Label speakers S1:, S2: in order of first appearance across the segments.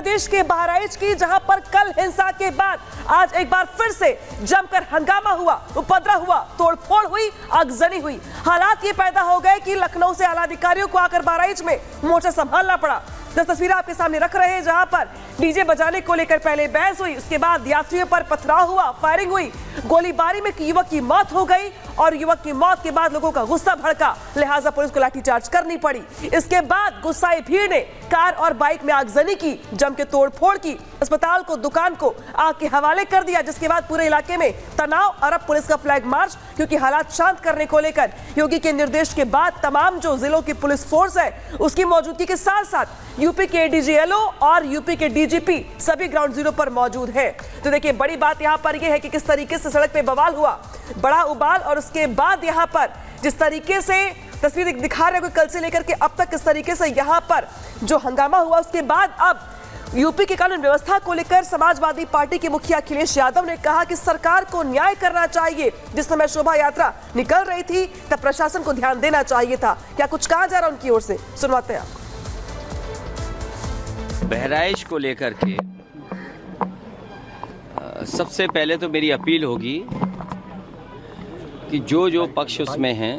S1: प्रदेश के बहराइच की, जहां पर कल हिंसा के बाद आज एक बार फिर से जमकर हंगामा हुआ, उपद्रव हुआ, तोड़फोड़ हुई, आगजनी हुई। हालात ये पैदा हो गए कि लखनऊ से आला अधिकारियों को आकर बहराइच में मोर्चा संभालना पड़ा। 10 तस्वीरें आपके सामने रख रहे हैं, जहां पर डीजे बजाने को लेकर पहले बहस हुई, उसके बाद यात्रियों पर पथराव हुआ, फायरिंग हुई, गोलीबारी में युवक की मौत हो गई और युवक की मौत के बाद लोगों का गुस्सा भड़का, लिहाजा पुलिस को लाठीचार्ज करनी पड़ी। इसके बाद गुस्साई भीड़ ने कार और बाइक में आगजनी की, जम के तोड़फोड़ की, अस्पताल को, दुकान को आग के हवाले कर दिया, जिसके बाद पूरे इलाके में तनाव और अब पुलिस का फ्लैग मार्च, क्योंकि हालात शांत करने को लेकर योगी के निर्देश के बाद तमाम जो जिलों की पुलिस फोर्स है उसकी मौजूदगी के साथ साथ यूपी के डीजीएलओ और यूपी के डीजीपी सभी ग्राउंड जीरो पर मौजूद है। तो देखिए, बड़ी बात यहां पर यह है कि किस तरीके से सड़क पे बवाल हुआ, बड़ा उबाल, और उसके बाद यहां पर जिस तरीके से तस्वीर दिखा रहे हैं कल से लेकर के अब तक किस तरीके से यहां पर जो हंगामा हुआ, उसके बाद अब यूपी की कानून व्यवस्था को लेकर समाजवादी पार्टी के मुखिया अखिलेश यादव ने कहा कि सरकार को न्याय करना चाहिए। जिस समय शोभा यात्रा निकल रही थी तब प्रशासन को ध्यान देना चाहिए था। क्या कुछ कहा जा रहा है उनकी ओर से, सुनवाते हैं आपको।
S2: बहराइच को लेकर के सबसे पहले तो मेरी अपील होगी कि जो पक्ष उसमें हैं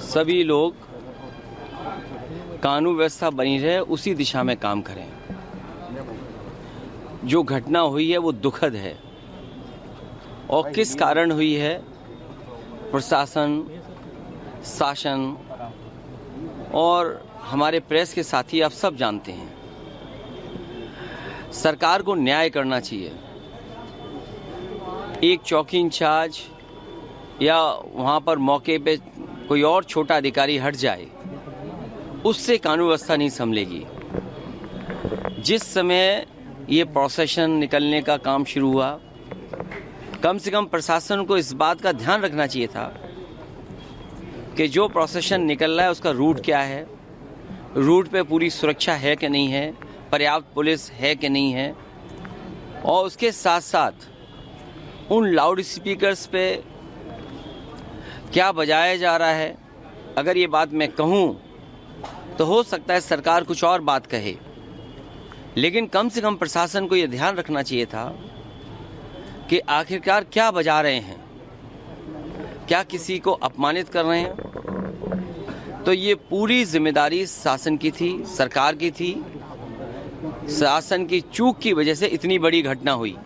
S2: सभी लोग कानून व्यवस्था बनी रहे उसी दिशा में काम करें। जो घटना हुई है वो दुखद है और किस कारण हुई है प्रशासन, शासन और हमारे प्रेस के साथी आप सब जानते हैं। सरकार को न्याय करना चाहिए। एक चौकी इंचार्ज या वहाँ पर मौके पे कोई और छोटा अधिकारी हट जाए, उससे कानून व्यवस्था नहीं संभलेगी। जिस समय ये प्रोसेशन निकलने का काम शुरू हुआ, कम से कम प्रशासन को इस बात का ध्यान रखना चाहिए था कि जो प्रोसेशन निकल रहा है उसका रूट क्या है, रूट पे पूरी सुरक्षा है कि नहीं है, पर्याप्त पुलिस है कि नहीं है, और उसके साथ साथ उन लाउड स्पीकर्स पे क्या बजाया जा रहा है। अगर ये बात मैं कहूँ तो हो सकता है सरकार कुछ और बात कहे, लेकिन कम से कम प्रशासन को ये ध्यान रखना चाहिए था कि आखिरकार क्या बजा रहे हैं, क्या किसी को अपमानित कर रहे हैं। तो ये पूरी जिम्मेदारी शासन की थी, सरकार की थी। शासन की चूक की वजह से इतनी बड़ी घटना हुई।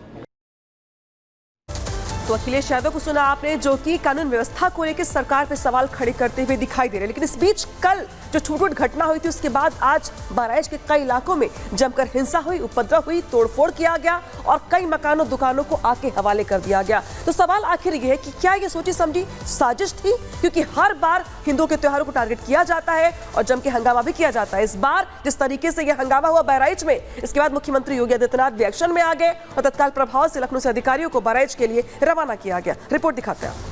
S1: तो अखिलेश यादव को सुना आपने, जो कि कानून व्यवस्था को लेकर सरकार पे सवाल खड़े करते हुए दिखाई दे रहे हैं। लेकिन इस बीच कल जो छूट घटना हुई थी उसके बाद आज बहराइच के कई इलाकों में जमकर हिंसा हुई, उपद्रव हुई, तोड़फोड़ किया गया और कई मकानों, दुकानों को आग के हवाले कर दिया गया। तो सवाल आखिर ये है कि क्या ये सोची समझी साजिश थी, क्योंकि हर बार हिंदुओं के त्योहारों को टारगेट किया जाता है और जम के हंगामा भी किया जाता है। इस बार जिस तरीके से यह हंगामा हुआ बहराइच में, इसके बाद मुख्यमंत्री योगी आदित्यनाथ भी एक्शन में आ गए और तत्काल प्रभाव से लखनऊ से अधिकारियों को बहराइच के लिए रवाना किया गया। रिपोर्ट दिखाते हैं।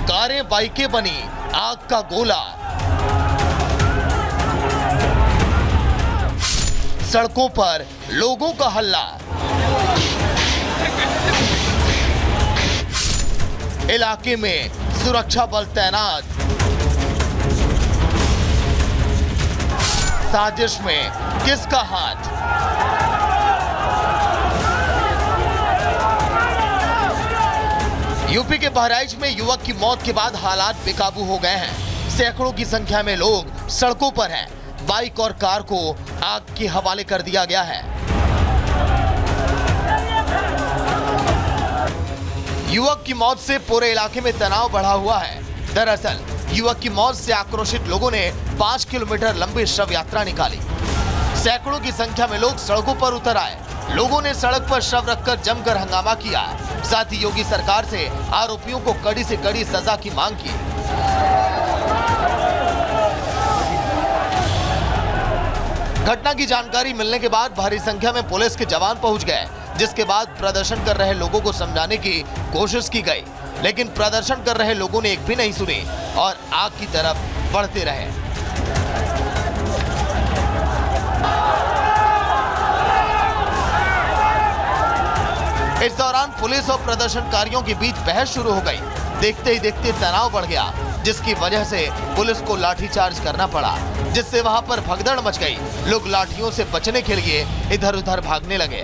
S3: कारें बाइकें बनी आग का गोला, सड़कों पर लोगों का हल्ला, इलाके में सुरक्षा बल तैनात, साजिश में किसका हाथ। यूपी के बहराइच में युवक की मौत के बाद हालात बेकाबू हो गए हैं। सैकड़ों की संख्या में लोग सड़कों पर हैं। बाइक और कार को आग के हवाले कर दिया गया है। युवक की मौत से पूरे इलाके में तनाव बढ़ा हुआ है। दरअसल युवक की मौत से आक्रोशित लोगों ने 5 किलोमीटर लंबी शव यात्रा निकाली। सैकड़ों की संख्या में लोग सड़कों पर उतर आए। लोगों ने सड़क पर शव रखकर जमकर हंगामा किया। साथ ही योगी सरकार से आरोपियों को कड़ी से कड़ी सजा की मांग की। घटना की जानकारी मिलने के बाद भारी संख्या में पुलिस के जवान पहुंच गए, जिसके बाद प्रदर्शन कर रहे लोगों को समझाने की कोशिश की गई, लेकिन प्रदर्शन कर रहे लोगों ने एक भी नहीं सुनी और आग की तरफ बढ़ते रहे। इस दौरान पुलिस और प्रदर्शनकारियों के बीच बहस शुरू हो गई। देखते ही देखते तनाव बढ़ गया, जिसकी वजह से पुलिस को लाठीचार्ज करना पड़ा, जिससे वहां पर भगदड़ मच गई। लोग लाठियों से बचने के लिए इधर उधर भागने लगे।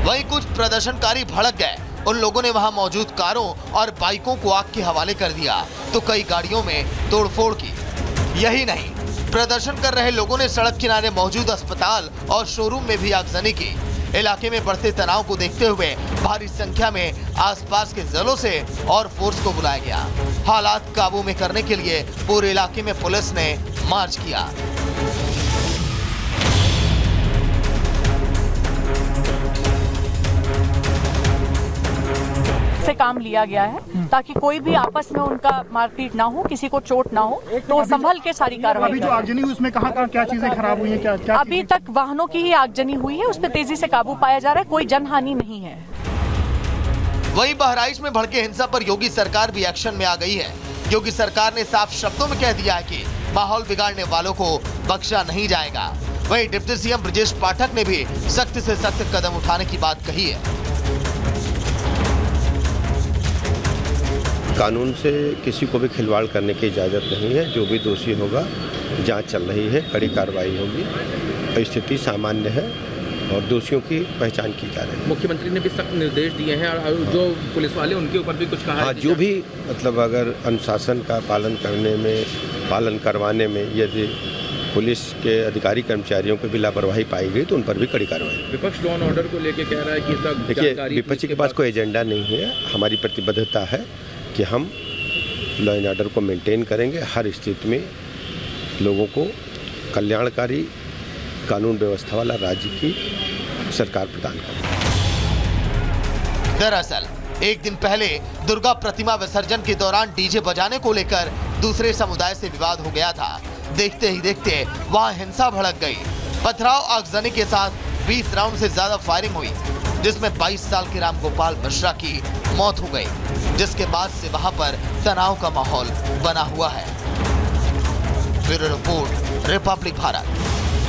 S3: वहीं कुछ प्रदर्शनकारी भड़क गए। उन लोगों ने वहां मौजूद कारों और बाइकों को आग के हवाले कर दिया, तो कई गाड़ियों में तोड़फोड़ की। यही नहीं, प्रदर्शन कर रहे लोगों ने सड़क किनारे मौजूद अस्पताल और शोरूम में भी आगजनी की। इलाके में बढ़ते तनाव को देखते हुए भारी संख्या में आसपास के जिलों से और फोर्स को बुलाया गया। हालात काबू में करने के लिए पूरे इलाके में पुलिस ने मार्च किया।
S4: से काम लिया गया है ताकि कोई भी आपस में उनका मारपीट ना हो, किसी को चोट ना हो, तो संभल के सारी कार्रवाई।
S5: अभी जो आगजनी हुई उसमें कहाँ क्या चीजें खराब हुई हैं? क्या
S4: अभी तक वाहनों की ही आगजनी हुई है, उस पर तेजी से काबू पाया जा रहा है, कोई जनहानि नहीं है।
S3: वहीं बहराइच में भड़के हिंसा पर योगी सरकार भी एक्शन में आ गई है। योगी सरकार ने साफ शब्दों में कह दिया है कि माहौल बिगाड़ने वालों को बख्शा नहीं जाएगा। वहीं डिप्टी सीएम ब्रजेश पाठक ने भी सख्त से सख्त कदम उठाने की बात कही है।
S6: कानून से किसी को भी खिलवाड़ करने की इजाज़त नहीं है। जो भी दोषी होगा, जांच चल रही है, कड़ी कार्रवाई होगी। स्थिति सामान्य है और दोषियों की पहचान की जा रही है।
S7: मुख्यमंत्री ने भी सख्त निर्देश दिए हैं और जो पुलिस वाले उनके ऊपर भी कुछ कहा है।
S6: जो भी मतलब अगर अनुशासन का पालन करवाने में यदि पुलिस के अधिकारी कर्मचारियों को भी लापरवाही पाई गई तो उन पर भी कड़ी कार्रवाई।
S7: विपक्ष लॉ एंड ऑर्डर को लेकर कह रहा है कि
S6: देखिए, विपक्ष के पास कोई एजेंडा नहीं है। हमारी प्रतिबद्धता है कि हम लॉ एंड ऑर्डर को मेंटेन करेंगे, हर स्थिति में लोगों को कल्याणकारी कानून व्यवस्था वाला राज्य की सरकार प्रदान करेगी।
S3: दरअसल एक दिन पहले दुर्गा प्रतिमा विसर्जन के दौरान डीजे बजाने को लेकर दूसरे समुदाय से विवाद हो गया था। देखते ही देखते वहां हिंसा भड़क गई। पथराव, आगजनी के साथ 20 राउंड से ज्यादा फायरिंग हुई, जिसमें 22 साल के राम गोपाल मिश्रा की मौत हो गई, जिसके बाद से वहां पर तनाव का माहौल बना हुआ है। Bureau report, Republic Bharat.